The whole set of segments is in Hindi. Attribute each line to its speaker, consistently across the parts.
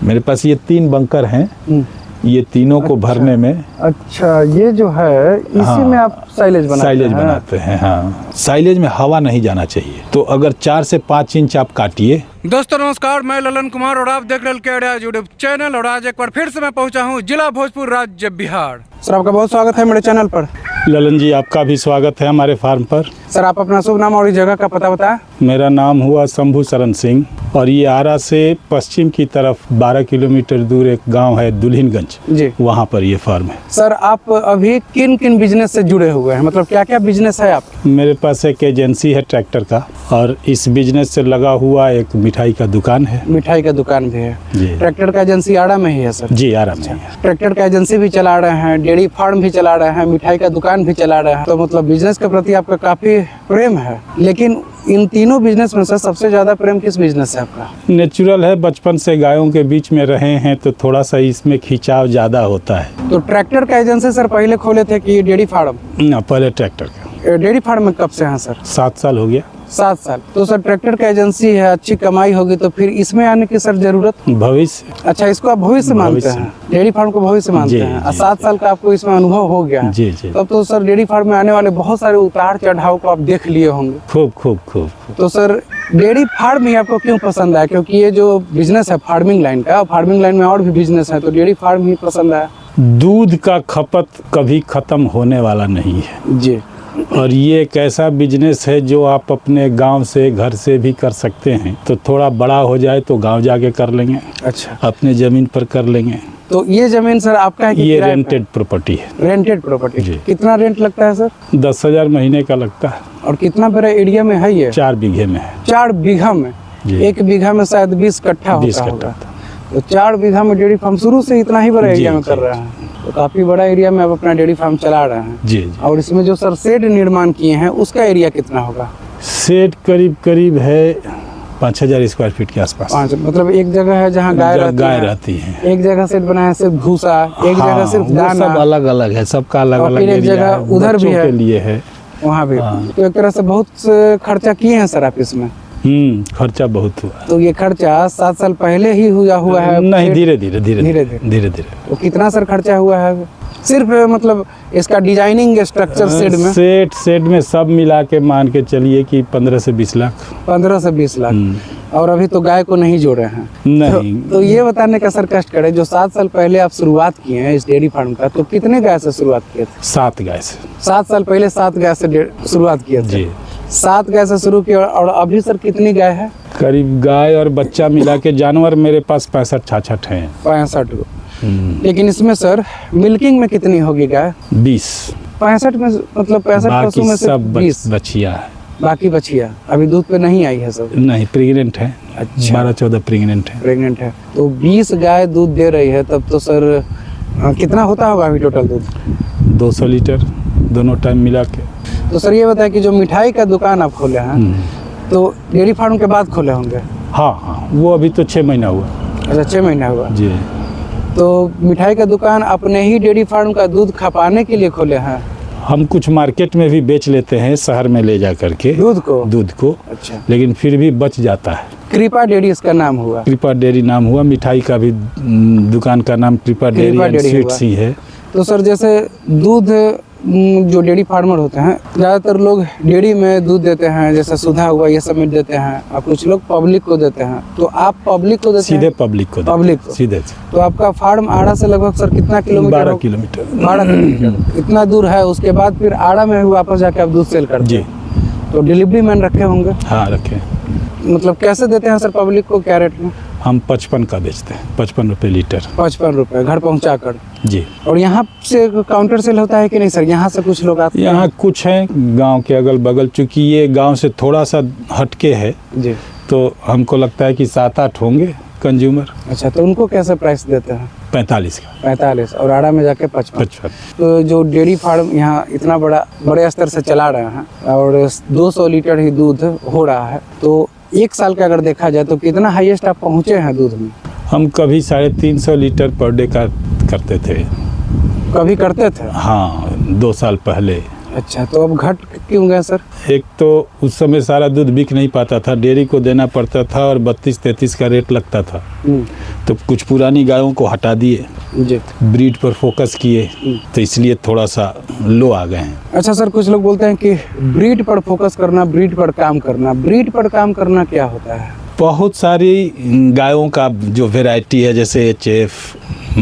Speaker 1: मेरे पास ये 3 बंकर हैं, ये तीनों को भरने में।
Speaker 2: अच्छा, ये जो है इसी
Speaker 1: हाँ,
Speaker 2: में आप साइलेज
Speaker 1: बनाते हैं। हाँ, साइलेज में हवा नहीं जाना चाहिए, तो अगर 4 से 5 इंच आप काटिए।
Speaker 3: दोस्तों नमस्कार, मैं ललन कुमार और आप देख रहे हैं केडिया यूट्यूब चैनल। और आज एक बार फिर से मैं पहुंचा हूं जिला भोजपुर, राज्य बिहार। सर आपका बहुत स्वागत है मेरे चैनल पर।
Speaker 1: ललन जी, आपका भी स्वागत है हमारे फार्म पर।
Speaker 2: सर आप अपना शुभ नाम और इस जगह का पता बताएं।
Speaker 1: मेरा नाम हुआ शंभू शरण सिंह और ये आरा से पश्चिम की तरफ 12 किलोमीटर दूर एक गांव है दुल्हिनगंज
Speaker 2: जी,
Speaker 1: वहाँ पर ये फार्म है।
Speaker 2: सर आप अभी किन किन बिजनेस से जुड़े हुए हैं, मतलब क्या क्या बिजनेस है आप?
Speaker 1: मेरे पास एक एजेंसी है ट्रैक्टर का, और इस बिजनेस से लगा हुआ एक मिठाई का दुकान है।
Speaker 2: मिठाई का दुकान भी है
Speaker 1: जी।
Speaker 2: ट्रैक्टर का एजेंसी आड़ा में ही है सर?
Speaker 1: जी, आरा में है।
Speaker 2: ट्रैक्टर का एजेंसी भी चला रहे हैं, डेयरी फार्म भी चला रहे हैं, मिठाई का दुकान भी चला रहे हैं, तो मतलब बिजनेस के प्रति आपका काफी प्रेम है। लेकिन इन तीनों बिजनेस में सर सबसे ज्यादा प्रेम किस बिजनेस से आपका?
Speaker 1: नेचुरल है, बचपन से गायों के बीच में रहे हैं तो थोड़ा सा इसमें खिंचाव ज्यादा होता है।
Speaker 2: तो ट्रैक्टर का एजेंसी सर पहले खोले थे कि डेयरी फार्म?
Speaker 1: ना, पहले ट्रैक्टर का।
Speaker 2: डेयरी फार्म में कब से हैं सर?
Speaker 1: 7 साल हो गया।
Speaker 2: 7 साल। तो सर ट्रैक्टर का एजेंसी है, अच्छी कमाई होगी, तो फिर इसमें आने की सर जरूरत?
Speaker 1: भविष्य।
Speaker 2: अच्छा, इसको आप भविष्य मानते हैं, डेयरी फार्म को भविष्य मानते हैं। और 7 साल का आपको इसमें अनुभव हो गया है।
Speaker 1: जी जी।
Speaker 2: तब तो सर डेयरी फार्म में आने वाले बहुत सारे उतार चढ़ाव को आप देख लिए होंगे।
Speaker 1: खूब खूब खूब।
Speaker 2: तो सर डेयरी फार्म ही आपको क्यों पसंद आया? क्योंकि ये जो बिजनेस है फार्मिंग लाइन का, फार्मिंग लाइन में और भी बिजनेस है, तो डेयरी फार्म ही पसंद आया।
Speaker 1: दूध का खपत कभी खत्म होने वाला नहीं है
Speaker 2: जी।
Speaker 1: और ये एक ऐसा बिजनेस है जो आप अपने गांव से, घर से भी कर सकते हैं। तो थोड़ा बड़ा हो जाए तो गांव जाके कर लेंगे।
Speaker 2: अच्छा,
Speaker 1: अपने जमीन पर कर लेंगे।
Speaker 2: तो ये जमीन सर आपका है कि
Speaker 1: ये
Speaker 2: किराए पे?
Speaker 1: रेंटेड प्रॉपर्टी है।
Speaker 2: Rented property.
Speaker 1: जी।
Speaker 2: कितना रेंट लगता है सर?
Speaker 1: 10,000 महीने का लगता है।
Speaker 2: और कितना बड़ा एरिया में है ये?
Speaker 1: 4 बीघे में है।
Speaker 2: 4 बीघा में?
Speaker 1: जी।
Speaker 2: 1 बीघा में शायद 20 कट्ठा
Speaker 1: 20
Speaker 2: होता
Speaker 1: कट्ठा
Speaker 2: होगा।
Speaker 1: था।
Speaker 2: तो 4 बीघा में डेयरी फार्म शुरू से इतना ही बड़ा
Speaker 1: जी,
Speaker 2: एरिया में
Speaker 1: जी,
Speaker 2: कर रहे हैं, तो काफी बड़ा एरिया में आप अपना डेयरी फार्म चला रहे हैं।
Speaker 1: जी जी।
Speaker 2: और इसमें जो सर शेड निर्माण किए हैं उसका एरिया कितना होगा?
Speaker 1: सेट करीब करीब है 5,000 स्क्वायर फीट के आसपास।
Speaker 2: 5, मतलब एक जगह है जहाँ गाय
Speaker 1: रहती है।
Speaker 2: एक जगह सेट बनाया है सिर्फ भूसा, एक जगह सिर्फ
Speaker 1: वो
Speaker 2: दाना,
Speaker 1: सब अलग अलग है, सबका अलग
Speaker 2: और
Speaker 1: अलग
Speaker 2: फिर एक
Speaker 1: एरिया
Speaker 2: जगह
Speaker 1: है,
Speaker 2: उधर भी
Speaker 1: बच्चों
Speaker 2: है।
Speaker 1: के लिए है।
Speaker 2: वहाँ भी।
Speaker 1: हाँ।
Speaker 2: तो एक तरह से बहुत से खर्चा किए हैं सर आप इसमें?
Speaker 1: खर्चा बहुत हुआ।
Speaker 2: तो ये खर्चा 7 साल पहले ही हुआ है?
Speaker 1: नहीं,
Speaker 2: फिर-
Speaker 1: धीरे धीरे।
Speaker 2: तो कितना सर खर्चा हुआ है सिर्फ मतलब इसका डिजाइनिंग स्ट्रक्चर शेड में?
Speaker 1: सेट में सब मिला के मान के चलिए कि 15 से 20 लाख।
Speaker 2: 15 से 20 लाख। और अभी तो गाय को नहीं जोड़े हैं?
Speaker 1: नहीं।
Speaker 2: तो ये बताने का सर कष्ट करे, जो 7 साल पहले आप शुरुआत किए हैं इस डेयरी फार्म का, तो कितने गाय से शुरुआत किए थे?
Speaker 1: 7 गाय से।
Speaker 2: 7 साल पहले 7 गाय से शुरुआत किए थे?
Speaker 1: जी।
Speaker 2: 7 गाय से शुरू किया। और अभी सर कितनी गाय है?
Speaker 1: करीब गाय और बच्चा मिला के जानवर मेरे पास 65-66 हैं।
Speaker 2: 65 गो। लेकिन इसमें सर मिल्किंग में कितनी होगी गाय?
Speaker 1: 20।
Speaker 2: 65 में मतलब 65 पशु
Speaker 1: बाकी
Speaker 2: में से
Speaker 1: सब
Speaker 2: 20
Speaker 1: बछिया है।
Speaker 2: बाकी बछिया अभी दूध पे नहीं आई है सब?
Speaker 1: नहीं, प्रेग्नेंट है।
Speaker 2: अच्छा।
Speaker 1: 12-14 प्रेग्नेंट है।
Speaker 2: प्रेग्नेंट है। तो 20 गाय दूध दे रही है, तब तो सर कितना होता होगा अभी टोटल दूध?
Speaker 1: 200 लीटर दोनों टाइम मिला के।
Speaker 2: तो सर ये बताए कि जो मिठाई का दुकान आप खोले हैं, तो डेयरी फार्म के बाद खोले होंगे?
Speaker 1: हाँ, वो अभी तो 6 महीना हुआ।
Speaker 2: अच्छा, 6 महीना हुआ।
Speaker 1: जी।
Speaker 2: तो मिठाई का दुकान अपने ही डेयरी फार्म का दूध खपाने के लिए खोले हैं?
Speaker 1: हम कुछ मार्केट में भी बेच लेते हैं, शहर में ले जा करके
Speaker 2: दूध को?
Speaker 1: अच्छा। लेकिन फिर भी बच जाता है।
Speaker 2: कृपा डेयरी इसका नाम हुआ?
Speaker 1: कृपा डेयरी नाम हुआ। मिठाई का भी दुकान का नाम कृपा डेयरी एंड स्वीट्स ही है।
Speaker 2: तो सर जैसे दूध जो डेयरी फार्मर होते हैं, ज़्यादातर लोग डेयरी में दूध देते हैं, जैसे सुधा हुआ, ये सब में देते हैं, और कुछ लोग पब्लिक को देते हैं। तो आप पब्लिक को देते
Speaker 1: सीधे
Speaker 2: हैं?
Speaker 1: पब्लिक को सीधे।
Speaker 2: तो आपका फार्म आड़ा से लगभग सर कितना किलोमीटर?
Speaker 1: 12 किलोमीटर।
Speaker 2: 12 किलोमीटर इतना दूर है। उसके बाद फिर आड़ा में वापस जाके आप दूध सेल करते हैं? तो डिलीवरी मैन रखे होंगे?
Speaker 1: हाँ, रखे।
Speaker 2: मतलब कैसे देते हैं सर पब्लिक को, क्या रेट में?
Speaker 1: हम 55 का बेचते हैं, 55 रुपये लीटर।
Speaker 2: 55 रुपये घर पहुंचा कर?
Speaker 1: जी।
Speaker 2: और यहाँ से काउंटर सेल होता है कि नहीं सर? यहाँ से कुछ लोग आते हैं?
Speaker 1: यहाँ कुछ हैं गांव के अगल बगल, चूँकि ये गांव से थोड़ा सा हटके है
Speaker 2: जी,
Speaker 1: तो हमको लगता है कि 7-8 होंगे कंज्यूमर।
Speaker 2: अच्छा, तो उनको कैसे प्राइस देते हैं?
Speaker 1: 45 का।
Speaker 2: 45 और आड़ा में जाके 55। तो जो डेयरी फार्म यहाँ इतना बड़े स्तर से चला रहे हैं और 200 लीटर ही दूध हो रहा है, तो 1 साल का अगर देखा जाए तो कितना हाईएस्ट आप पहुँचे हैं दूध में?
Speaker 1: हम कभी 350 लीटर पर डे का करते थे।
Speaker 2: कभी करते थे?
Speaker 1: हाँ, 2 साल पहले।
Speaker 2: अच्छा, तो अब घट क्यों गया सर?
Speaker 1: एक तो उस समय सारा दूध बिक नहीं पाता था, डेयरी को देना पड़ता था और 32-33 का रेट लगता था। तो कुछ पुरानी गायों को हटा दिए,
Speaker 2: जी।
Speaker 1: ब्रीड पर फोकस किए, तो इसलिए थोड़ा सा लो आ गए हैं।
Speaker 2: अच्छा सर, कुछ लोग बोलते हैं कि ब्रीड पर फोकस करना, ब्रीड पर काम करना। ब्रीड पर काम करना क्या होता है?
Speaker 1: बहुत सारी गायों का जो वैरायटी है, जैसे HF,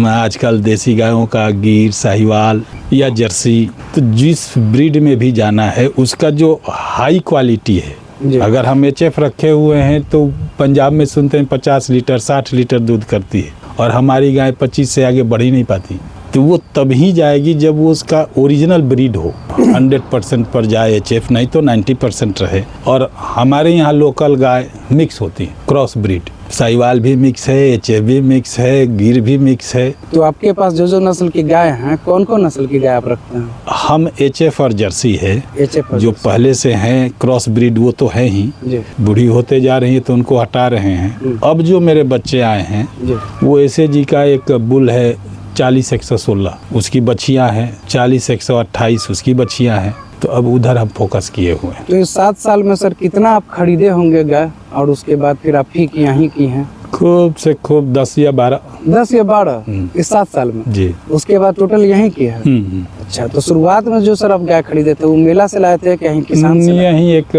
Speaker 1: आजकल देसी गायों का गिर, साहिवाल या जर्सी, तो जिस ब्रीड में भी जाना है उसका जो हाई क्वालिटी
Speaker 2: जी।
Speaker 1: है। अगर हम HF रखे हुए हैं तो पंजाब में सुनते हैं 50 लीटर 60 लीटर दूध करती है, और हमारी गाय 25 से आगे बढ़ ही नहीं पाती। तो वो तभी जाएगी जब वो उसका ओरिजिनल ब्रीड हो, 100% पर जाए HF, नहीं तो 90% रहे। और हमारे यहाँ लोकल गाय मिक्स होती है, क्रॉस ब्रीड, साहिवाल भी मिक्स है, HF भी मिक्स है, गिर भी मिक्स है।
Speaker 2: तो आपके पास जो नस्ल की गाय हैं, कौन कौन नस्ल की गाय आप रखते हैं?
Speaker 1: हम HF और जर्सी है,
Speaker 2: HF और
Speaker 1: जो
Speaker 2: जर्सी।
Speaker 1: पहले से हैं क्रॉस ब्रीड, वो तो है ही,
Speaker 2: जी।
Speaker 1: बूढ़ी होते जा रही है तो उनको हटा रहे हैं। अब जो मेरे बच्चे आए हैं
Speaker 2: जी।
Speaker 1: वो SAG का एक बुल है 40-116, उसकी बच्चियां हैं, 40-128 उसकी बच्चियां हैं। तो अब उधर हम फोकस किए हुए हैं।
Speaker 2: तो इस 7 साल में सर कितना आप खरीदे होंगे गाय, और उसके बाद फिर आप ही की यहाँ की हैं?
Speaker 1: खूब से खूब 10 या 12।
Speaker 2: 10 या 12 इस 7 साल में?
Speaker 1: जी।
Speaker 2: उसके बाद टोटल यहीं की है? अच्छा, तो शुरुआत में जो सर आप गाय खरीदे थे वो मेला से लाए थे कि यहीं किसान से?
Speaker 1: यहीं एक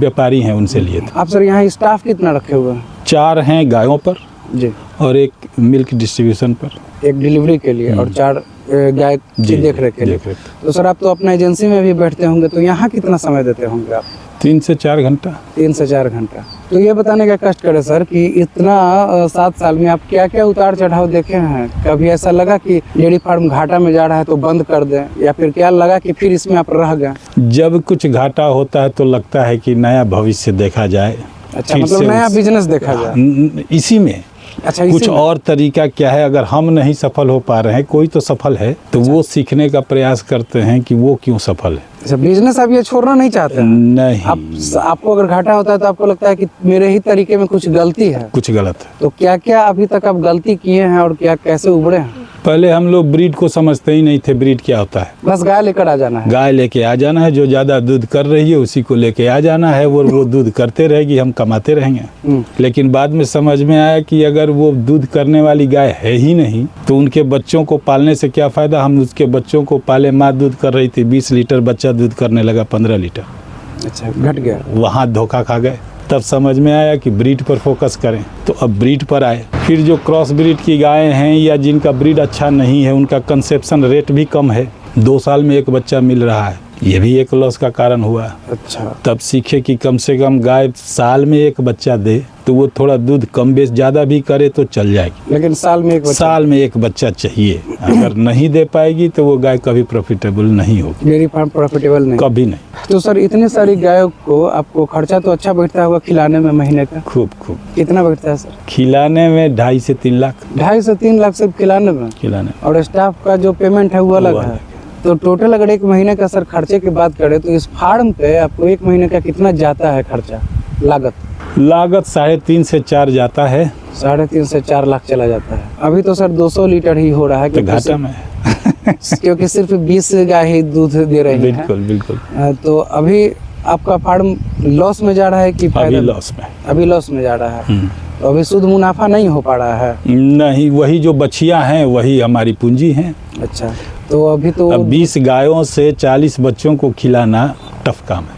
Speaker 1: व्यापारी हैं, उनसे लिए थे।
Speaker 2: आप सर यहाँ स्टाफ कितना रखे हुए हैं?
Speaker 1: 4 हैं गायों पर
Speaker 2: जी।
Speaker 1: और एक मिल्क डिस्ट्रीब्यूशन पर,
Speaker 2: एक डिलीवरी के लिए और 4 गाय की देख रेख के लिए। तो सर आप तो अपना एजेंसी में भी बैठते होंगे, तो यहाँ कितना समय देते होंगे आप?
Speaker 1: 3 से 4 घंटा।
Speaker 2: 3 से 4 घंटा। तो ये बताने का कष्ट करें सर कि इतना 7 साल में आप क्या क्या उतार चढ़ाव देखे हैं? कभी ऐसा लगा कि डेयरी फार्म घाटा में जा रहा है तो बंद कर दें, या फिर क्या लगा कि फिर इसमें आप रह गए?
Speaker 1: जब कुछ घाटा होता है तो लगता है कि नया भविष्य देखा जाए।
Speaker 2: अच्छा,
Speaker 1: फिर
Speaker 2: मतलब
Speaker 1: से
Speaker 2: नया बिजनेस देखा जाए
Speaker 1: इसी में।
Speaker 2: अच्छा,
Speaker 1: कुछ और तरीका क्या है, अगर हम नहीं सफल हो पा रहे हैं, कोई तो सफल है, तो वो सीखने का प्रयास करते हैं कि वो क्यों सफल है।
Speaker 2: अच्छा, बिजनेस आप ये छोड़ना नहीं चाहते हैं?
Speaker 1: नहीं,
Speaker 2: आपको अगर घाटा होता है तो आपको लगता है कि मेरे ही तरीके में कुछ गलती है?
Speaker 1: कुछ गलत है।
Speaker 2: तो क्या क्या अभी तक आप गलती किए हैं और क्या कैसे उबरे हैं?
Speaker 1: पहले हम लोग ब्रीड को समझते ही नहीं थे, ब्रीड क्या होता है।
Speaker 2: बस गाय लेकर आ जाना है,
Speaker 1: गाय लेके आ जाना है, जो ज्यादा दूध कर रही है उसी को लेके आ जाना है, वो दूध करते रहेगी, हम कमाते रहेंगे। लेकिन बाद में समझ में आया कि अगर वो दूध करने वाली गाय है ही नहीं तो उनके बच्चों को पालने से क्या फायदा। हम उसके बच्चों को पाले, माँ दूध कर रही थी 20 लीटर, बच्चा दूध करने लगा 15 लीटर।
Speaker 2: अच्छा, घट गया।
Speaker 1: वहाँ धोखा खा गए। तब समझ में आया कि ब्रीड पर फोकस करें, तो अब ब्रीड पर आए। फिर जो क्रॉस ब्रीड की गायें हैं या जिनका ब्रीड अच्छा नहीं है, उनका कंसेप्शन रेट भी कम है, 2 साल में एक बच्चा मिल रहा है, ये भी एक लॉस का कारण हुआ।
Speaker 2: अच्छा,
Speaker 1: तब सीखे कि कम से कम गाय साल में एक बच्चा दे, तो वो थोड़ा दूध कम बेच ज़्यादा भी करे तो चल जाएगी,
Speaker 2: लेकिन साल में एक
Speaker 1: बच्चा चाहिए। अगर नहीं दे पाएगी तो वो गाय कभी प्रॉफिटेबल नहीं होगी,
Speaker 2: डेयरी फार्म प्रॉफिटेबल नहीं,
Speaker 1: कभी नहीं।
Speaker 2: तो सर इतनी सारी गायों को आपको खर्चा तो अच्छा बैठता होगा खिलाने में महीने का?
Speaker 1: खूब
Speaker 2: कितना बैठता है सर?
Speaker 1: खिलाने में 2.5 से 3 लाख।
Speaker 2: 2.5 से 3 लाख सिर्फ खिलाने में? और स्टाफ का जो पेमेंट है वो अलग है। तो टोटल अगर एक महीने का सर खर्चे की बात करें तो इस फार्म पे आपको एक महीने का कितना जाता है खर्चा, लागत? 3.5 से 4 जाता है। 3.5 से 4 लाख चला जाता है। अभी तो सर 200 लीटर ही हो रहा है,
Speaker 1: तो घाटा में
Speaker 2: क्योंकि सिर्फ 20 गाय ही दूध दे रही है।
Speaker 1: बिल्कुल।
Speaker 2: तो अभी आपका फार्म लॉस में जा रहा है कि फायदा? अभी लॉस में जा रहा है। तो अभी शुद्ध मुनाफा नहीं हो पा रहा है?
Speaker 1: नहीं, वही जो बच्चियां हैं वही हमारी पूंजी हैं।
Speaker 2: अच्छा, तो अभी तो
Speaker 1: 20 गायों से 40 बच्चों को खिलाना टफ काम है।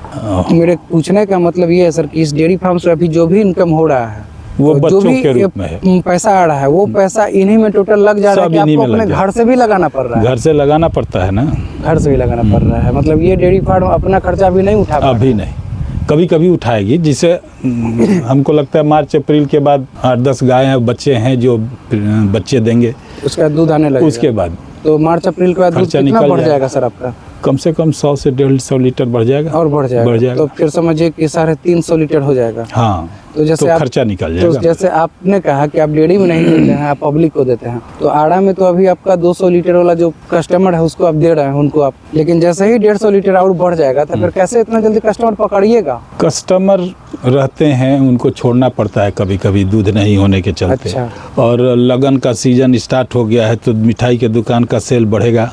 Speaker 2: मेरे पूछने का मतलब ये है सर कि इस डेयरी फार्म से अभी जो भी इनकम हो रहा है
Speaker 1: वो
Speaker 2: जो
Speaker 1: बच्चों
Speaker 2: भी
Speaker 1: के रूप में है,
Speaker 2: पैसा आ रहा है, वो पैसा इन्हीं में टोटल लग जा रहा है कि आपको अपने घर से भी लगाना पड़ रहा है?
Speaker 1: घर से लगाना पड़ता है ना,
Speaker 2: घर से भी लगाना पड़ रहा है। मतलब ये डेयरी फार्म अपना खर्चा भी नहीं उठा?
Speaker 1: अभी नहीं, कभी कभी उठाएगी, जिसे हमको लगता है मार्च अप्रैल के बाद 8-10 गाय हैं, बच्चे हैं जो बच्चे देंगे,
Speaker 2: उसका दूध आने लगेगा।
Speaker 1: उसके बाद
Speaker 2: तो मार्च अप्रैल के बाद दूध कितना बढ़ जाएगा सर आपका?
Speaker 1: कम से कम 100 से 150 लीटर बढ़ जाएगा।
Speaker 2: और बढ़ जाएगा। तो फिर समझिए कि 350 लीटर हो जाएगा।
Speaker 1: हाँ,
Speaker 2: तो जैसे
Speaker 1: तो खर्चा निकल जाएगा।
Speaker 2: तो जैसे आपने कहा कि आप डेयरी में नहीं देते हैं, आप पब्लिक को देते हैं, तो आड़ा में तो अभी आपका 200 लीटर वाला जो कस्टमर है उसको आप दे रहे हैं उनको आप, लेकिन जैसे ही 150 लीटर और बढ़ जाएगा तो फिर कैसे इतना जल्दी कस्टमर पकड़िएगा?
Speaker 1: कस्टमर रहते हैं, उनको छोड़ना पड़ता है कभी कभी दूध नहीं होने के चलते।
Speaker 2: अच्छा।
Speaker 1: और लगन का सीजन स्टार्ट हो गया है तो मिठाई के दुकान का सेल बढ़ेगा,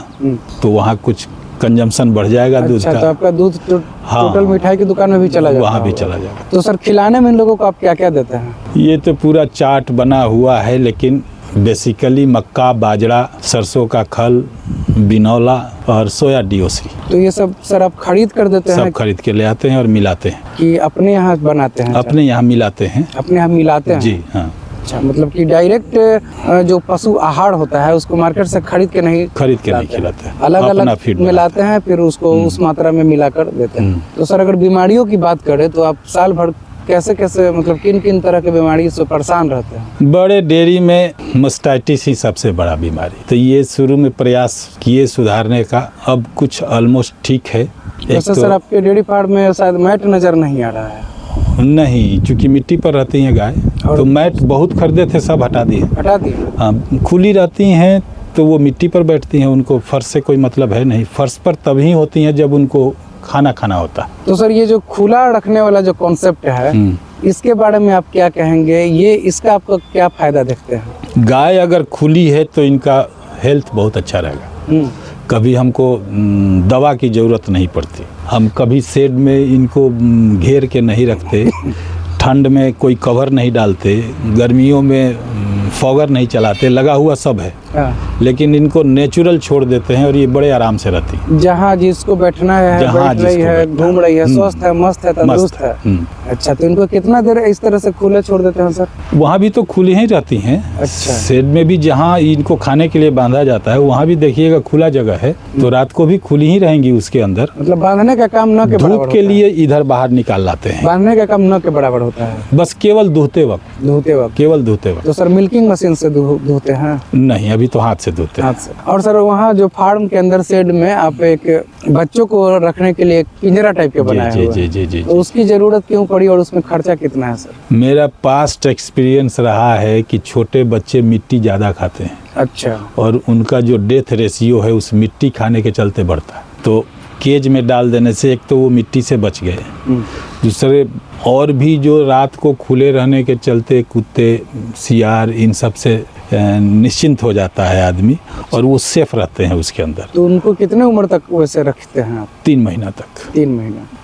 Speaker 1: तो वहाँ कुछ कंजम्पशन बढ़ जाएगा दूध
Speaker 2: अच्छा, तो
Speaker 1: का।
Speaker 2: आपका दूध
Speaker 1: हाँ।
Speaker 2: टोटल मिठाई की दुकान में भी चला जाता
Speaker 1: वहाँ भी
Speaker 2: होगा।
Speaker 1: चला जाएगा।
Speaker 2: तो सर खिलाने में इन लोगों को आप क्या क्या देते हैं?
Speaker 1: ये तो पूरा चाट बना हुआ है, लेकिन बेसिकली मक्का, बाजरा, सरसों का खल, बिनौला और सोया DOC
Speaker 2: तो ये सब सर आप खरीद कर देते हैं
Speaker 1: सब खरीद के ले आते हैं और मिलाते हैं।
Speaker 2: कि अपने यहाँ बनाते हैं?
Speaker 1: अपने यहाँ मिलाते हैं।
Speaker 2: अपने यहाँ मिलाते हैं?
Speaker 1: जी हाँ,
Speaker 2: अच्छा, मतलब कि डायरेक्ट जो पशु आहार होता है उसको मार्केट से खरीद के नहीं
Speaker 1: खरीद के नहीं खिलाते हैं,
Speaker 2: अलग
Speaker 1: अपना
Speaker 2: अलग
Speaker 1: फीड
Speaker 2: मिलाते हैं, फिर उसको उस मात्रा में मिलाकर देते हैं। तो सर अगर बीमारियों की बात करें तो आप साल भर कैसे कैसे मतलब किन किन तरह के बीमारी से परेशान रहते हैं?
Speaker 1: बड़े डेयरी में मास्टाइटिस ही सबसे बड़ा बीमारी, तो ये शुरू में प्रयास किए सुधारने का, अब कुछ ऑलमोस्ट ठीक है।
Speaker 2: वैसे सर आपके डेयरी फार्म में शायद मैट नजर नहीं आ रहा है?
Speaker 1: नहीं, चूंकि मिट्टी पर रहती हैं गाय, तो मैट बहुत खरीदे थे, सब हटा दिए।
Speaker 2: हटा दिए?
Speaker 1: हाँ, खुली रहती हैं तो वो मिट्टी पर बैठती हैं, उनको फर्श से कोई मतलब है नहीं। फर्श पर तभी होती हैं जब उनको खाना होता है।
Speaker 2: तो सर ये जो खुला रखने वाला जो कॉन्सेप्ट है, इसके बारे में आप क्या कहेंगे? ये इसका आपको क्या फायदा देखते हैं?
Speaker 1: गाय अगर खुली है तो इनका हेल्थ बहुत अच्छा रहेगा। कभी हमको दवा की ज़रूरत नहीं पड़ती। हम कभी शेड में इनको घेर के नहीं रखते, ठंड में कोई कवर नहीं डालते, गर्मियों में फॉगर नहीं चलाते, लगा हुआ सब है। लेकिन इनको नेचुरल छोड़ देते हैं और ये बड़े आराम से रहती है।
Speaker 2: जहाँ जिसको बैठना है, बैठ रही है, घूम रही है, स्वस्थ है, मस्त है, तंदुरुस्त है। अच्छा, तो इनको कितना देर इस तरह से खुले छोड़ देते हैं सर?
Speaker 1: वहाँ भी तो खुली ही रहती हैं।
Speaker 2: अच्छा।
Speaker 1: शेड में भी जहाँ इनको खाने के लिए बांधा जाता है वहाँ भी देखिएगा खुला जगह है, तो रात को भी खुली ही रहेंगी उसके अंदर।
Speaker 2: मतलब बांधने का काम न के बराबर
Speaker 1: धूप के लिए इधर बाहर निकाल लाते हैं।
Speaker 2: बांधने का काम न के बराबर होता है,
Speaker 1: बस केवल धोते वक्त, केवल धोते वक्त।
Speaker 2: तो सर मिल्किंग मशीन से धोते हैं?
Speaker 1: नहीं, अभी तो हाथ से धोते हैं।
Speaker 2: हाथ से। और सर वहाँ जो फार्म के अंदर शेड में आप एक बच्चों को रखने के लिए एक पिंजरा टाइप के बनाया हुआ है,
Speaker 1: जी।
Speaker 2: तो उसकी जरूरत क्यों पड़ी और उसमें खर्चा कितना है सर?
Speaker 1: मेरा पास्ट एक्सपीरियंस रहा है कि छोटे बच्चे मिट्टी ज़्यादा खाते हैं।
Speaker 2: अच्छा।
Speaker 1: और उनका जो डेथ रेशियो है उस मिट्टी खाने के चलते बढ़ता है। तो केज में डाल देने से एक तो वो मिट्टी से बच गए, दूसरे और भी जो रात को खुले रहने के चलते कुत्ते, सियार, इन सब से निश्चिंत हो जाता है आदमी, और वो सेफ रहते हैं उसके अंदर।
Speaker 2: तो उनको कितने उम्र तक वैसे रखते हैं आप?
Speaker 1: 3 महीना तक।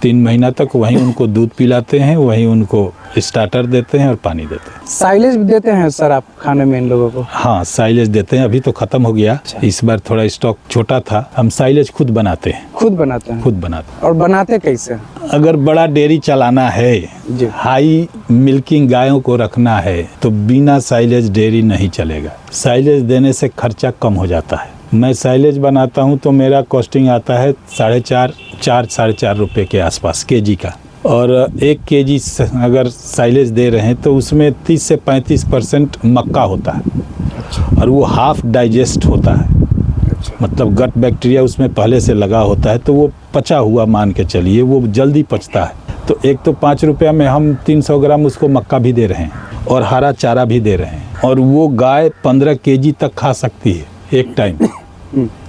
Speaker 2: 3
Speaker 1: महीना तक वहीं उनको दूध पिलाते हैं, वहीं उनको स्टार्टर देते हैं और पानी देते हैं।
Speaker 2: साइलेज भी देते हैं सर आप खाने में इन लोगों को?
Speaker 1: हाँ, साइलेज देते हैं। अभी तो खत्म हो गया।
Speaker 2: अच्छा।
Speaker 1: इस बार थोड़ा स्टॉक छोटा था। हम साइलेज खुद बनाते हैं।
Speaker 2: खुद बनाते हैं?
Speaker 1: खुद बनाते हैं।
Speaker 2: और बनाते कैसे?
Speaker 1: अगर बड़ा डेयरी चलाना है,
Speaker 2: जी।
Speaker 1: हाई मिल्किंग गायों को रखना है, तो बिना साइलेज डेयरी नहीं चलेगा। साइलेज देने से खर्चा कम हो जाता है। मैं साइलेज बनाता हूँ तो मेरा कॉस्टिंग आता है 4.5 रुपये के आसपास केजी का, और 1 केजी अगर साइलेज दे रहे हैं तो उसमें 30 से 35% मक्का होता है, और वो हाफ डाइजेस्ट होता है। मतलब गट बैक्टीरिया उसमें पहले से लगा होता है, तो वो पचा हुआ मान के चलिए, वो जल्दी पचता है। तो एक तो 5 रुपया में हम 300 ग्राम उसको मक्का भी दे रहे हैं और हरा चारा भी दे रहे हैं, और वो गाय 15 केजी तक खा सकती है एक टाइम।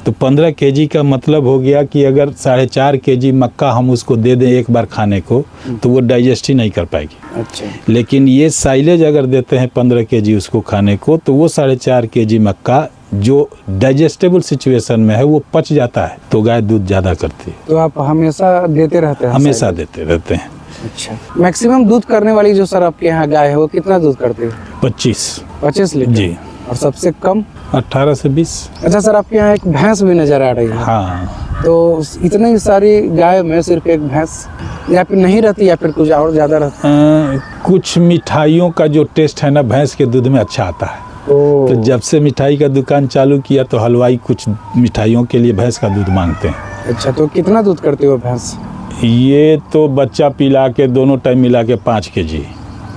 Speaker 1: तो 15 केजी का मतलब हो गया कि अगर 4.5 केजी मक्का हम उसको दे दें एक बार खाने को, तो वो डाइजेस्ट ही नहीं कर पाएगी।
Speaker 2: अच्छा।
Speaker 1: लेकिन ये साइलेज अगर देते हैं 15 केजी उसको खाने को, तो वो 4.5 केजी मक्का जो डाइजेस्टेबल सिचुएशन में है वो पच जाता है, तो गाय दूध ज़्यादा करती है।
Speaker 2: तो आप हमेशा देते रहते हैं?
Speaker 1: हमेशा देते रहते हैं।
Speaker 2: अच्छा। मैक्सिमम दूध करने वाली जो सर आपके यहाँ गाय है वो कितना दूध करती है?
Speaker 1: 25
Speaker 2: लीटर
Speaker 1: जी।
Speaker 2: और सबसे कम?
Speaker 1: 18 से 20।
Speaker 2: अच्छा सर, आपके यहाँ एक भैंस भी नजर आ रही है।
Speaker 1: हाँ।
Speaker 2: तो इतनी सारी गाय में सिर्फ एक भैंस, या फिर नहीं रहती या फिर कुछ और ज़्यादा रहता?
Speaker 1: कुछ मिठाइयों का जो टेस्ट है ना भैंस के दूध में अच्छा आता है। तो जब से मिठाई का दुकान चालू किया तो हलवाई कुछ मिठाइयों के लिए भैंस का दूध मांगते हैं।
Speaker 2: अच्छा, तो कितना दूध करती है वो भैंस?
Speaker 1: ये तो बच्चा पिला के दोनों टाइम मिला के 5 केजी।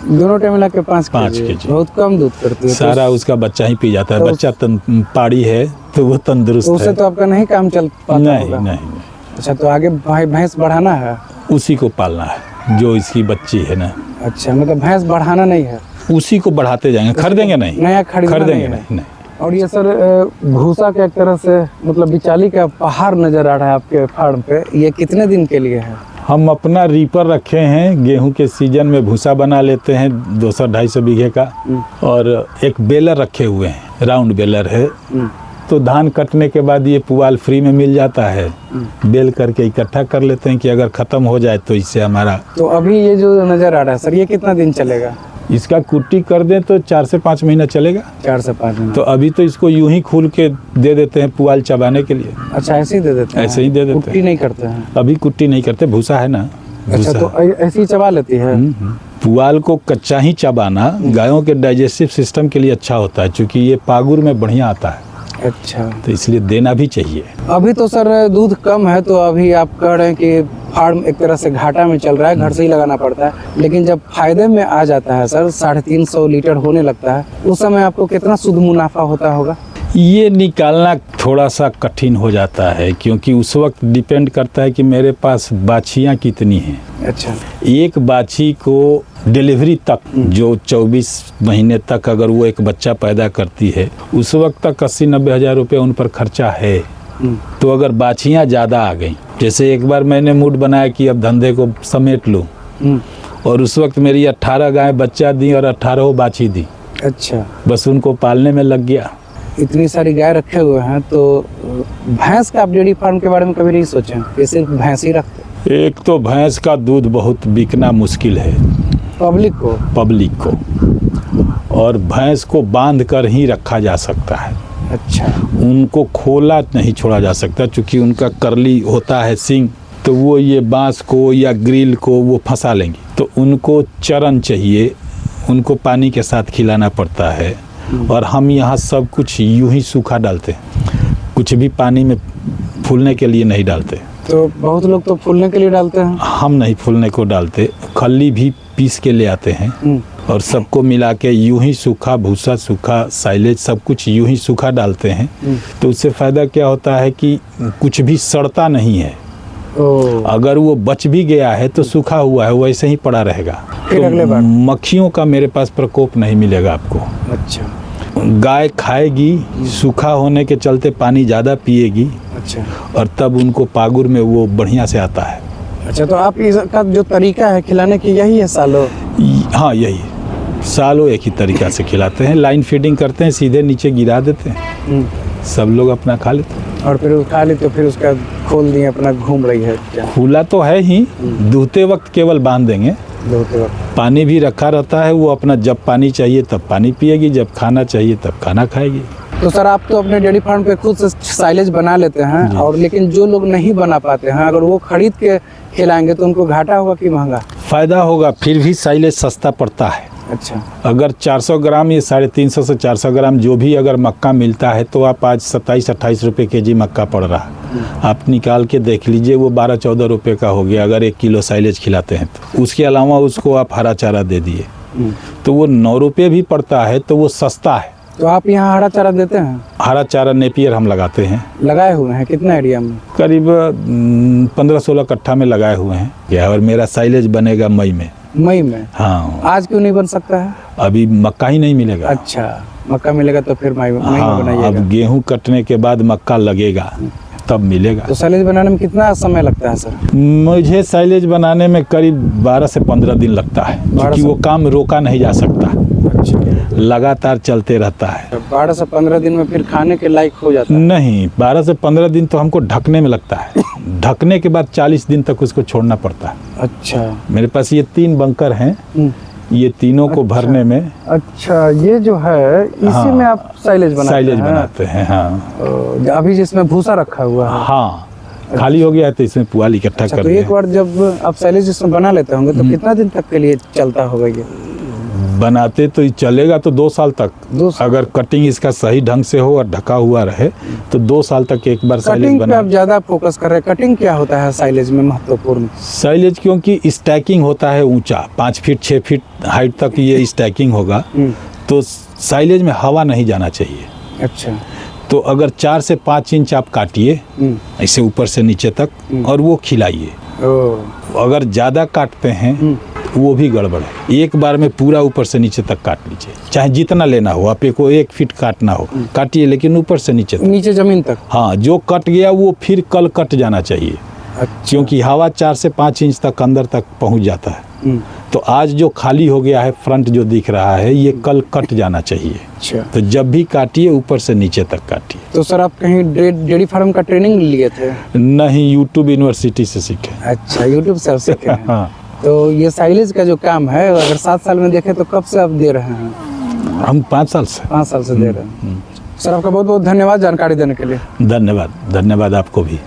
Speaker 2: दोनों टाइम मिला के 5
Speaker 1: केजी।
Speaker 2: बहुत कम दूध करती है।
Speaker 1: सारा उसका बच्चा ही पी जाता है।
Speaker 2: तो
Speaker 1: बच्चा पाड़ी है तो वो तंदुरुस्त है।
Speaker 2: उससे तो आपका नहीं काम चल पाता होगा?
Speaker 1: नहीं।
Speaker 2: अच्छा, तो आगे भैंस बढ़ाना है?
Speaker 1: उसी को पालना है जो इसकी बच्ची है ना।
Speaker 2: अच्छा, मतलब भैंस बढ़ाना नहीं है?
Speaker 1: उसी को बढ़ाते जाएंगे, खरीदेंगे नहीं।
Speaker 2: नया खरीदेंगे
Speaker 1: नहीं।
Speaker 2: और ये सर भूसा के एक तरह से मतलब बिचाली का पहाड़ नजर आ रहा है आपके फार्म पे, ये कितने दिन के लिए है?
Speaker 1: हम अपना रीपर रखे हैं, गेहूं के सीजन में भूसा बना लेते हैं 200-250 बीघे का, और एक बेलर रखे हुए हैं, राउंड बेलर है, तो धान कटने के बाद ये पुआल फ्री में मिल जाता है, बेल करके इकट्ठा कर लेते हैं कि अगर ख़त्म हो जाए तो इससे हमारा।
Speaker 2: तो अभी ये जो नज़र आ रहा है सर, ये कितना दिन चलेगा?
Speaker 1: इसका कुट्टी कर दें तो 4 से 5 महीना चलेगा।
Speaker 2: 4 से 5 दिन।
Speaker 1: तो अभी तो इसको यूं ही खोल के दे देते हैं पुआल चबाने के लिए।
Speaker 2: अच्छा, ऐसे ही दे देते हैं?
Speaker 1: ऐसे ही दे देते
Speaker 2: कुट्टी नहीं करते हैं?
Speaker 1: अभी कुट्टी नहीं करते, भूसा है ना।
Speaker 2: अच्छा, तो ऐसे ही चबा लेती है?
Speaker 1: पुआल को कच्चा ही चबाना गायों के डाइजेस्टिव सिस्टम के लिए अच्छा होता है, क्योंकि ये पागुर में बढ़िया आता है।
Speaker 2: अच्छा,
Speaker 1: तो इसलिए देना भी चाहिए।
Speaker 2: अभी तो सर दूध कम है, तो अभी आप कह रहे हैं कि फार्म एक तरह से घाटा में चल रहा है, घर से ही लगाना पड़ता है। लेकिन जब फायदे में आ जाता है सर, 350 लीटर होने लगता है, उस समय आपको कितना शुद्ध मुनाफा होता होगा?
Speaker 1: ये निकालना थोड़ा सा कठिन हो जाता है, क्योंकि उस वक्त डिपेंड करता है कि मेरे पास बाछियाँ कितनी हैं।
Speaker 2: अच्छा,
Speaker 1: एक बाछी को डिलीवरी तक, जो 24 महीने तक अगर वो एक बच्चा पैदा करती है, उस वक्त तक 80-90 हज़ार रुपये उन पर खर्चा है। तो अगर बाछियाँ ज़्यादा आ गई, जैसे एक बार मैंने मूड बनाया कि अब धंधे को समेट लूँ, और उस वक्त मेरी 18 गाय बच्चा दी और 18 बाछी दी।
Speaker 2: अच्छा,
Speaker 1: बस उनको पालने में लग गया।
Speaker 2: इतनी सारी गाय रखे हुए हैं, तो भैंस का आप डेयरी फार्म के बारे में कभी नहीं सोचे कि सिर्फ भैंस ही रखते?
Speaker 1: एक तो भैंस का दूध बहुत बिकना मुश्किल है पब्लिक को, और भैंस को बांध कर ही रखा जा सकता है।
Speaker 2: अच्छा,
Speaker 1: उनको खोला नहीं छोड़ा जा सकता, क्योंकि उनका करली होता है सींग, तो वो ये बांस को या ग्रिल को वो फंसा लेंगी। तो उनको चरन चाहिए, उनको पानी के साथ खिलाना पड़ता है। और हम यहाँ सब कुछ यूं ही सूखा डालते हैं, कुछ भी पानी में फूलने के लिए नहीं डालते।
Speaker 2: तो बहुत लोग तो फूलने के लिए डालते हैं।
Speaker 1: हम नहीं फूलने को डालते, खल्ली भी पीस के ले आते हैं और सबको मिला के यूं ही सूखा भूसा, सूखा साइलेज, सब कुछ यूं ही सूखा डालते हैं। तो उससे फ़ायदा क्या होता है कि कुछ भी सड़ता नहीं है। अगर वो बच भी गया है तो सूखा हुआ है, वैसे ही पड़ा रहेगा।
Speaker 2: फिर अगले बार
Speaker 1: मक्खियों का मेरे पास प्रकोप नहीं मिलेगा आपको।
Speaker 2: अच्छा,
Speaker 1: गाय खाएगी, सूखा होने के चलते पानी ज़्यादा पिएगी।
Speaker 2: अच्छा,
Speaker 1: और तब उनको पागुर में वो बढ़िया से आता है।
Speaker 2: अच्छा, तो आप इसका जो तरीका है खिलाने की यही है सालों?
Speaker 1: हाँ, यही सालों एक ही तरीका से खिलाते हैं। लाइन फीडिंग करते हैं, सीधे नीचे गिरा देते हैं, सब लोग अपना खा लेते हैं।
Speaker 2: और फिर खा ली तो फिर उसका खोल दिए, अपना घूम रही है क्या?
Speaker 1: खुला तो है ही, दूहते वक्त केवल बांध देंगे।
Speaker 2: धोते वक्त
Speaker 1: पानी भी रखा रहता है, वो अपना जब पानी चाहिए तब पानी पिएगी, जब खाना चाहिए तब खाना खाएगी।
Speaker 2: तो सर आप तो अपने डेयरी फार्म पे खुद से साइलेज बना लेते हैं, और लेकिन जो लोग नहीं बना पाते हैं, अगर वो खरीद के खिलाएंगे तो उनको घाटा होगा कि महंगा?
Speaker 1: फ़ायदा होगा, फिर भी साइलेज सस्ता पड़ता है।
Speaker 2: अच्छा,
Speaker 1: अगर 400 ग्राम या 350 से 400 ग्राम जो भी अगर मक्का मिलता है, तो आप आज 27-28 रुपये केजी मक्का पड़ रहा है। आप निकाल के देख लीजिए, वो 12-14 रुपये का हो गया अगर 1 किलो साइलेज खिलाते हैं तो। उसके अलावा उसको आप हरा चारा दे दिए तो वो 9 रुपये भी पड़ता है, तो वो सस्ता है।
Speaker 2: तो आप यहाँ हरा चारा देते हैं?
Speaker 1: हरा चारा नेपियर हम लगाते हैं,
Speaker 2: लगाए हुए हैं। कितना एरिया में?
Speaker 1: करीब 15-16 कट्ठा में लगाए हुए हैं क्या। और मेरा साइलेज बनेगा मई में।
Speaker 2: मई में?
Speaker 1: हाँ।
Speaker 2: आज क्यों नहीं बन सकता है?
Speaker 1: अभी मक्का ही नहीं मिलेगा।
Speaker 2: अच्छा, मक्का मिलेगा तो फिर मई में
Speaker 1: हाँ,
Speaker 2: बनाइएगा।
Speaker 1: अब गेहूं कटने के बाद मक्का लगेगा तब मिलेगा।
Speaker 2: तो साइलेज बनाने में कितना समय लगता है सर?
Speaker 1: मुझे साइलेज बनाने में करीब 12 से 15 दिन लगता है, क्योंकि वो काम रोका नहीं जा सकता।
Speaker 2: अच्छा,
Speaker 1: लगातार चलते रहता है।
Speaker 2: 12 से 15 दिन में फिर खाने के लायक हो जाता है?
Speaker 1: नहीं, 12 से 15 दिन तो हमको ढकने में लगता है। ढकने के बाद 40 दिन तक उसको छोड़ना पड़ता है।
Speaker 2: अच्छा,
Speaker 1: मेरे पास ये 3 बंकर हैं, ये तीनों को भरने में।
Speaker 2: अच्छा, ये जो है इसी
Speaker 1: हाँ,
Speaker 2: में आप साइलेज
Speaker 1: बनाते हैं। हाँ,
Speaker 2: अभी जिसमें भूसा रखा हुआ है।
Speaker 1: हाँ, खाली हो गया है तो इसमें पुआल इकट्ठा
Speaker 2: अच्छा,
Speaker 1: कर
Speaker 2: तो
Speaker 1: दिया।
Speaker 2: एक बार जब आप साइलेज जिसमें बना लेते होंगे तो कितना दिन तक के लिए चलता होगा ये?
Speaker 1: बनाते तो चलेगा तो 2 साल तक।
Speaker 2: 2 साल?
Speaker 1: अगर कटिंग इसका सही ढंग से हो और ढका हुआ रहे तो 2 साल तक एक बार साइलेज
Speaker 2: कटिंग पे
Speaker 1: बना।
Speaker 2: आप ज्यादा फोकस कर रहे हैं। कटिंग क्या होता है साइलेज में महत्वपूर्ण?
Speaker 1: साइलेज क्योंकि स्टैकिंग होता है ऊंचा, 5 फीट 6 फीट हाइट तक ये स्टैकिंग होगा, तो साइलेज में हवा नहीं जाना चाहिए।
Speaker 2: अच्छा,
Speaker 1: तो अगर 4 से 5 इंच आप काटिए ऐसे ऊपर से नीचे तक, और वो खिलाइए। अगर ज़्यादा काटते हैं वो भी गड़बड़ है। एक बार में पूरा ऊपर से नीचे तक काट लीजिए, चाहे जितना लेना हो। आप को 1 फीट काटना हो काटिए, लेकिन ऊपर से नीचे तक,
Speaker 2: नीचे जमीन तक।
Speaker 1: हाँ, जो कट गया वो फिर कल कट जाना चाहिए।
Speaker 2: अच्छा,
Speaker 1: क्योंकि हवा 4 से 5 इंच तक अंदर तक पहुंच जाता है। तो आज जो खाली हो गया है फ्रंट जो दिख रहा है ये कल कट जाना चाहिए।
Speaker 2: अच्छा,
Speaker 1: तो जब भी काटिए ऊपर से नीचे तक काटिए।
Speaker 2: तो सर आप कहीं डेयरी फार्म का ट्रेनिंग लिए थे?
Speaker 1: नहीं, यूट्यूब यूनिवर्सिटी से सीखे।
Speaker 2: अच्छा, यूट्यूब से आप सीखे हैं।
Speaker 1: हाँ,
Speaker 2: तो ये साइलेज का जो काम है अगर 7 साल में देखें तो कब से आप दे रहे हैं?
Speaker 1: हम 5 साल से।
Speaker 2: 5 साल से दे रहे हैं। सर आपका बहुत बहुत धन्यवाद जानकारी देने के लिए।
Speaker 1: धन्यवाद, धन्यवाद आपको भी।